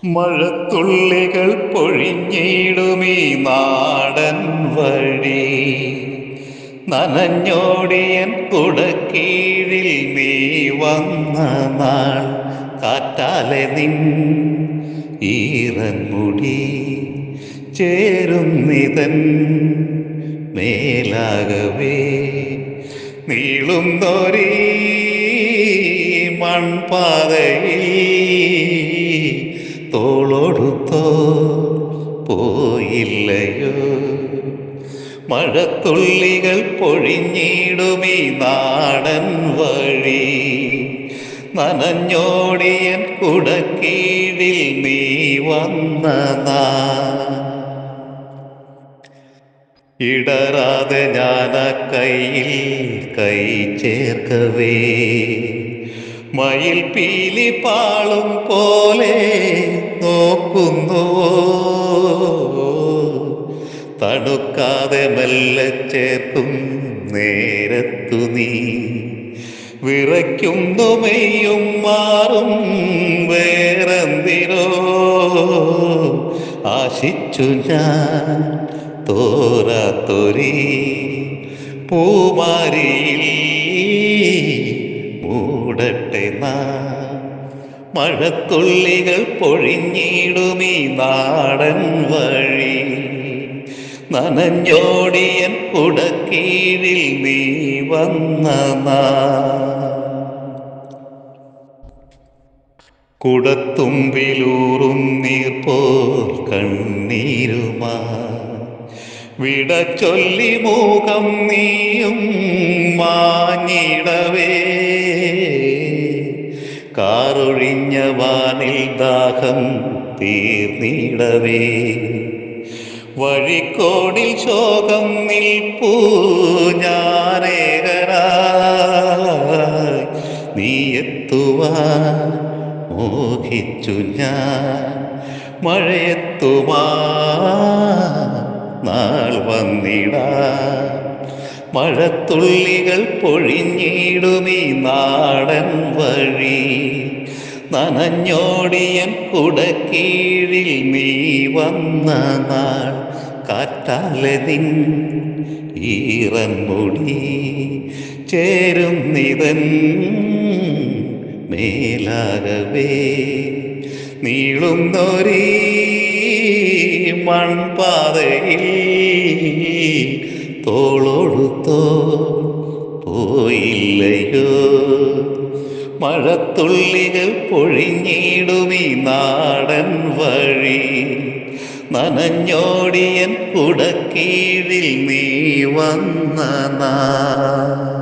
മഴത്തുള്ളികൾ പൊഴിഞ്ഞിടുമീ നാടൻ വഴി, നനഞ്ഞോടിയൻ കുടക്കീഴിൽ നീ വന്ന നാൾ. കാറ്റാലെ നിൻ ഈറൻമുടി ചേരുന്നിതൻ മേലാകവേ, നീളുന്നൊരീ മൺപാതയിൽ തോളൊടുത്തോ പോയില്ലയോ. മഴത്തുള്ളികൾ പൊഴിഞ്ഞിടുമീ നാടൻ വഴി, നനഞ്ഞോടിയൻ കുടക്കീഴിൽ നീ വന്ന നാൾ. ഇടറാതെ ഞാൻ ആ കയ്യിൽ കൈ ചേർക്കവേ, മയിൽ പീലി പാളും പോലെ നോക്കുന്നുവോ. തണുക്കാതെ മെല്ലെ ചേർക്കും നേരത്തു നീ വിറയ്ക്കുന്നു മെയ്യും മാറും വേറെന്തിനോ. ആശിച്ചു ഞാൻ തോരാത്തൊരീ പൂമാരിയിൽ മൂടട്ടെ നാം. മഴത്തുള്ളികൾ പൊഴിഞ്ഞിടുമീ നാടൻ വഴി, നനഞ്ഞോടിയൻ കുടക്കീഴിൽ നീ വന്ന നാൾ. കുടത്തുമ്പിലൂറും നീർപോൽ കണ്ണീരുമാ വിട ചൊല്ലി മൂകം നീയും മാഞ്ഞിടവേ, കാറൊഴിഞ്ഞ വാനിൽ ദാഹം തീർന്നിടവേ, വഴിക്കോടിൽ ശോകം നിൽപ്പൂ ഞാനേകനായി. നീ എത്തുവാൻ മോഹിച്ചു ഞാൻ, മഴയെത്തുമാ നാൾ വന്നിടാ. മഴത്തുള്ളികൾ പൊഴിഞ്ഞിടുമീ നാടൻ വഴി, നനഞ്ഞോടിയൻ കുടക്കീഴിൽ നീ വന്ന നാൾ. കാറ്റാലെ നിൻ ഈറൻമുടി ചേരുന്നിതൻ മേലാകവേ, നീളുന്നൊരീ മൺപാതയിൽ തോളൊടുത്തോ പോയില്ലയോ. മഴത്തുള്ളികൾ പൊഴിഞ്ഞിടുമീ നാടൻ വഴി, നനഞ്ഞോടിയൻ കുടക്കീഴിൽ നീ വന്ന നാൾ.